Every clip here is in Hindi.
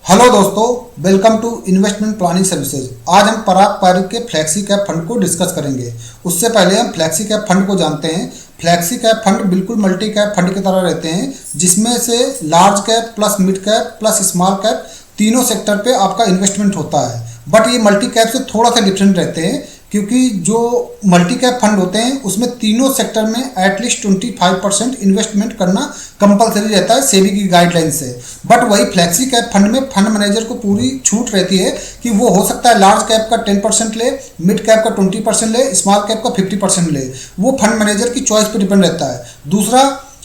हेलो दोस्तों, welcome to investment planning services. आज हम पराग पारिक के फ्लैक्सी कैप फंड को डिस्कस करेंगे। उससे पहले हम फ्लैक्सी कैप फंड को जानते हैं। फ्लैक्सी कैप फंड बिल्कुल मल्टी कैप फंड की तरह रहते हैं, जिसमें से large cap plus mid cap plus small cap तीनों सेक्टर पे आपका इन्वेस्टमेंट होता है। बट ये मल्टी कैप से थोड़ा सा डिफरेंट रहते हैं, क्योंकि जो मल्टी कैप फंड होते हैं उसमें तीनों सेक्टर में एटलीस्ट 25% इन्वेस्टमेंट करना कंपलसरी रहता है सेबी की गाइडलाइन से। बट वही फ्लैक्सी कैप फंड में फंड मैनेजर को पूरी छूट रहती है कि वो हो सकता है लार्ज कैप का 10% ले, मिड कैप का 20% ले, स्मॉल कैप का 50% ले। वो फंड मैनेजर की चॉइस पर डिपेंड रहता है। दूसरा,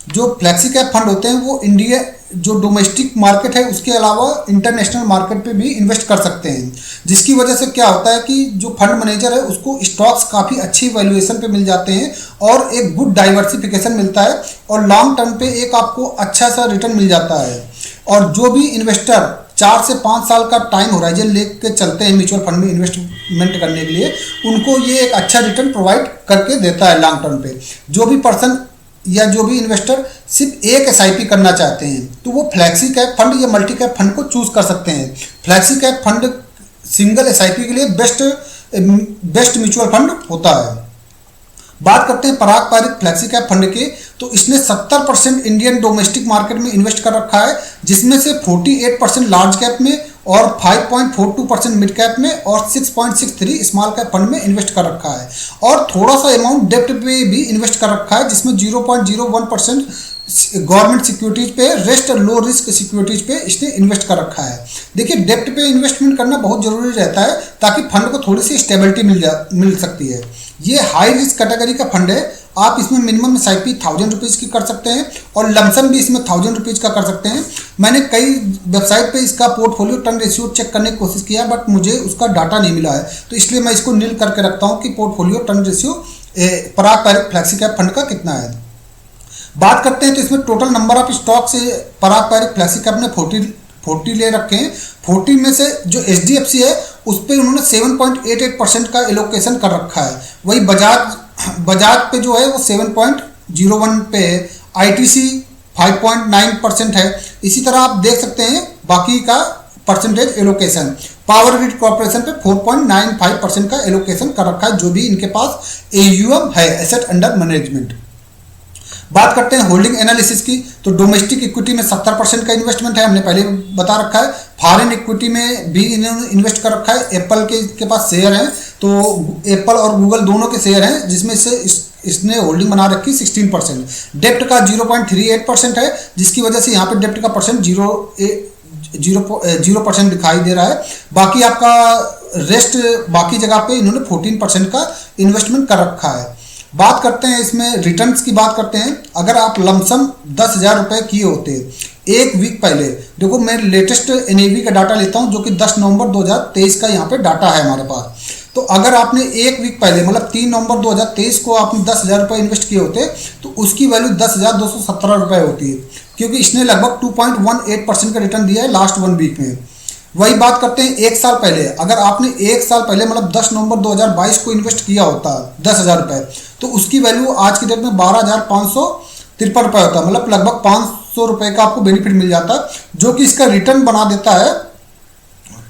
जो फ्लैक्सी कैप फंड होते हैं वो इंडिया जो डोमेस्टिक मार्केट है उसके अलावा इंटरनेशनल मार्केट पे भी इन्वेस्ट कर सकते हैं, जिसकी वजह से क्या होता है कि जो फंड मैनेजर है उसको स्टॉक्स काफ़ी अच्छी वैल्यूएशन पे मिल जाते हैं और एक गुड डाइवर्सिफिकेशन मिलता है और लॉन्ग टर्म पे एक आपको अच्छा सा रिटर्न मिल जाता है। और जो भी इन्वेस्टर 4 से 5 साल का टाइम होराइजन लेके चलते हैं म्यूचुअल फंड में इन्वेस्टमेंट करने के लिए, उनको ये एक अच्छा रिटर्न प्रोवाइड करके देता है लॉन्ग टर्म पे। जो भी पर्सन या जो भी इन्वेस्टर सिर्फ एक एसआईपी करना चाहते हैं तो वो फ्लैक्सी कैप फंड या मल्टी कैप फंड को चूज कर सकते हैं। Flexi cap fund single SIP के लिए बेस्ट म्यूचुअल फंड होता है। बात करते हैं पराग पारिक फ्लैक्सी कैप फंड के, तो इसने 70% इंडियन डोमेस्टिक मार्केट में इन्वेस्ट कर रखा है, जिसमें से 48% लार्ज कैप में और 5.42% मिड कैप में और 6.63 स्मॉल कैप फंड में इन्वेस्ट कर रखा है। और थोड़ा सा अमाउंट डेप्ट पे भी इन्वेस्ट कर रखा है, जिसमें 0.01% गवर्नमेंट सिक्योरिटीज पे, रेस्ट लो रिस्क सिक्योरिटीज पे इसने इन्वेस्ट कर रखा है। देखिए, डेप्ट पे इन्वेस्टमेंट करना बहुत जरूरी रहता है ताकि फंड को थोड़ी सी स्टेबिलिटी मिल सकती है। ये हाई रिस्क कैटेगरी का फंड है। आप इसमें मिनिमम एसआईपी 1000 रुपीज़ की कर सकते हैं और लमसम भी इसमें 1000 रुपीज़ का कर सकते हैं। मैंने कई वेबसाइट पे इसका पोर्टफोलियो टर्न रेशियो चेक करने की कोशिश किया, बट मुझे उसका डाटा नहीं मिला है, तो इसलिए मैं इसको नील करके रखता हूँ कि पोर्टफोलियो टर्न रेशियो पराग पारिक फ्लैक्सी कैप फंड का कितना है। बात करते हैं तो इसमें टोटल नंबर ऑफ स्टॉक से पराग पारिक फ्लैक्सी कैप ने 40 ले रखे हैं। 40 में से जो HDFC है उस पर उन्होंने 7.88% का एलोकेशन कर रखा है। वही बजाज पे जो है वो 7.01 पे है। ITC 5.9% है। इसी तरह आप देख सकते हैं बाकी का percentage allocation. Power grid corporation पे 4.95% का एलोकेशन कर रखा है, जो भी इनके पास AUM है, एसेट अंडर मैनेजमेंट। बात करते हैं होल्डिंग एनालिसिस की, तो डोमेस्टिक इक्विटी में 70% का इन्वेस्टमेंट है, हमने पहले बता रखा है। फॉरेन इक्विटी में भी इन्होंने इन्वेस्ट कर रखा है। एप्पल के पास शेयर हैं, तो एप्पल और गूगल दोनों के शेयर हैं, जिसमें से इसने होल्डिंग बना रखी 16%। डेप्ट का 0.38% है, जिसकी वजह से यहाँ पे डेप्ट का परसेंट 0% दिखाई दे रहा है। बाकी आपका रेस्ट बाकी जगह पे इन्होंने 14% का इन्वेस्टमेंट कर रखा है। बात करते हैं इसमें रिटर्न्स की बात करते हैं। अगर आप लमसम 10,000 रुपये किए होते एक वीक पहले, देखो मैं लेटेस्ट NAV का डाटा लेता हूं जो कि 10 नवंबर 2023 का यहाँ पे डाटा है हमारे पास। तो अगर आपने एक वीक पहले मतलब 3 नवंबर 2023 को आपने 10,000 रुपये इन्वेस्ट किए होते तो उसकी वैल्यू 10,217 रुपये होती है, क्योंकि इसने लगभग 2.18% का रिटर्न दिया है लास्ट 1 वीक में। वही बात करते हैं एक साल पहले, अगर आपने एक साल पहले मतलब 10 नवंबर 2022 को इन्वेस्ट किया होता 10,000 रुपये, तो उसकी वैल्यू आज की डेट में 12,553 रुपये होता है। मतलब लगभग 500 रुपये का आपको बेनिफिट मिल जाता है, जो कि इसका रिटर्न बना देता है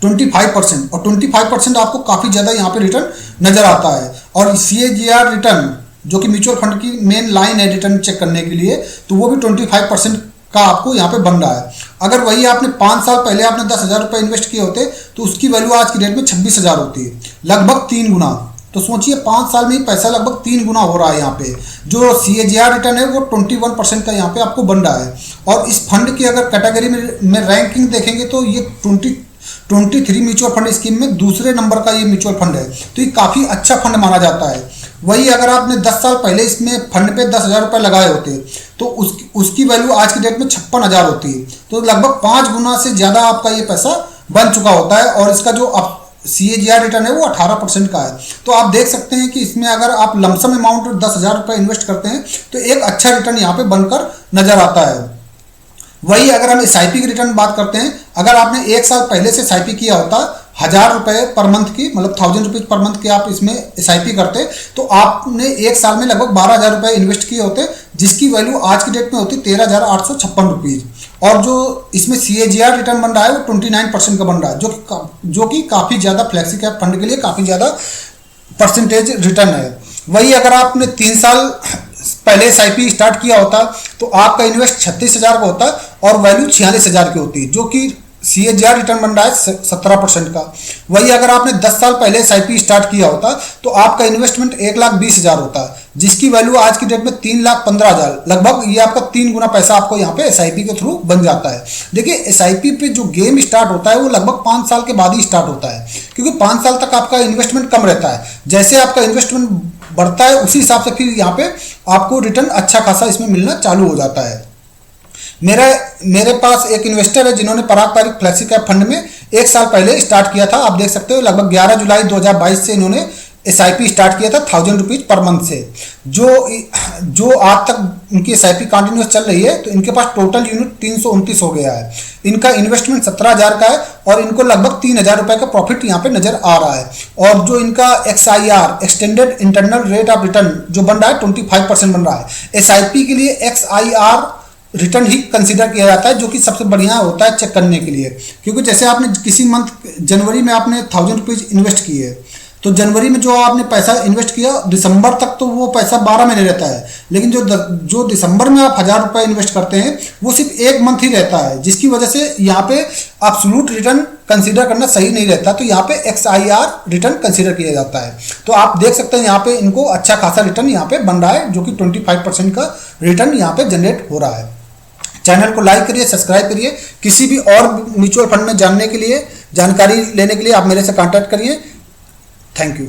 25%। और 25% आपको काफ़ी ज़्यादा यहाँ पे रिटर्न नजर आता है। और CAGR रिटर्न जो कि म्यूचुअल फंड की मेन लाइन है रिटर्न चेक करने के लिए, तो वो भी 25% का आपको यहाँ पे बन रहा है। अगर वही आपने 5 साल पहले आपने 10,000 रुपये इन्वेस्ट किए होते तो उसकी वैल्यू आज की डेट में 26,000 होती है, लगभग 3 गुना। तो सोचिए 5 साल में ही पैसा लगभग 3 गुना हो रहा है। यहाँ पे जो CAGR रिटर्न है वो 21% का यहाँ पे आपको बन रहा है। और इस फंड की अगर कैटेगरी में रैंकिंग देखेंगे तो ये 23 म्यूचुअल फंड स्कीम में दूसरे नंबर का ये म्यूचुअल फंड है, तो ये काफ़ी अच्छा फंड माना जाता है। वही अगर आपने 10 साल पहले इसमें फंड पे 10,000 रुपये लगाए होते तो उसकी वैल्यू आज की डेट में 56,000 होती है। तो लगभग 5 गुना से ज़्यादा आपका ये पैसा बन चुका होता है। और इसका जो CAGR रिटर्न है वो 18% का है। तो आप देख सकते हैं कि इसमें अगर आप लमसम अमाउंट 10,000 रुपये इन्वेस्ट करते हैं तो एक अच्छा रिटर्न यहाँ पे बनकर नजर आता है। वही अगर हम SIP की रिटर्न बात करते हैं, अगर आपने 1 साल पहले से SIP किया होता ₹1000 पर मंथ की, मतलब ₹1000 पर मंथ की आप इसमें SIP करते तो आपने एक साल में लगभग ₹12,000 इन्वेस्ट किए होते, जिसकी वैल्यू आज की डेट में होती ₹13,856। और जो इसमें CAGR रिटर्न बन रहा है वो 29% का बन रहा है, जो कि काफ़ी ज़्यादा फ्लेक्सी कैप फंड के लिए काफ़ी ज़्यादा परसेंटेज रिटर्न है। वही अगर आपने 3 साल पहले SIP स्टार्ट किया होता तो आपका इन्वेस्ट 36,000 का होता और वैल्यू 46,000 की होती, जो कि CAGR रिटर्न बन रहा है 17% का। वही अगर आपने 10 साल पहले SIP स्टार्ट किया होता तो आपका इन्वेस्टमेंट 1,20,000 होता, जिसकी वैल्यू आज की डेट में 3,15,000, लगभग ये आपका 3 गुना पैसा आपको यहाँ पे SIP के थ्रू बन जाता है। देखिए SIP पे जो गेम स्टार्ट होता है वो लगभग 5 साल के बाद ही स्टार्ट होता है, क्योंकि 5 साल तक आपका इन्वेस्टमेंट कम रहता है। जैसे आपका इन्वेस्टमेंट बढ़ता है उसी हिसाब से फिर यहाँ पे आपको रिटर्न अच्छा खासा इसमें मिलना चालू हो जाता है। मेरे पास एक इन्वेस्टर है जिन्होंने पराग पारिक फ्लेक्सी कैप फंड में 1 साल पहले स्टार्ट किया था। आप देख सकते हो लगभग 11 जुलाई 2022 से इन्होंने SIP स्टार्ट किया था ₹1000 पर मंथ से, जो आज तक उनकी SIP कंटिन्यूस चल रही है। तो इनके पास टोटल यूनिट 329 हो गया है। इनका इन्वेस्टमेंट 17,000 का है और इनको लगभग ₹3,000 का प्रॉफिट यहाँ पे नजर आ रहा है। और जो इनका XIR extended internal rate of return जो बन रहा है 25% बन रहा है। SIP के लिए XIR रिटर्न ही कंसीडर किया जाता है, जो कि सबसे बढ़िया होता है चेक करने के लिए। क्योंकि जैसे आपने किसी मंथ जनवरी में आपने ₹1000 इन्वेस्ट किए, तो जनवरी में जो आपने पैसा इन्वेस्ट किया दिसंबर तक तो वो पैसा 12 महीने रहता है, लेकिन जो दिसंबर में आप ₹1000 इन्वेस्ट करते हैं वो सिर्फ 1 मंथ ही रहता है, जिसकी वजह से यहाँ पे एब्सोल्यूट रिटर्न कंसीडर करना सही नहीं रहता। तो यहाँ पे XIR रिटर्न कंसीडर किया जाता है। तो आप देख सकते हैं यहाँ पे इनको अच्छा खासा रिटर्न यहाँ पे बन रहा है, जो कि 25% का रिटर्न यहाँ पे जनरेट हो रहा है। चैनल को लाइक करिए, सब्सक्राइब करिए। किसी भी और म्यूचुअल फंड में जानने के लिए, जानकारी लेने के लिए आप मेरे से कांटेक्ट करिए। Thank you.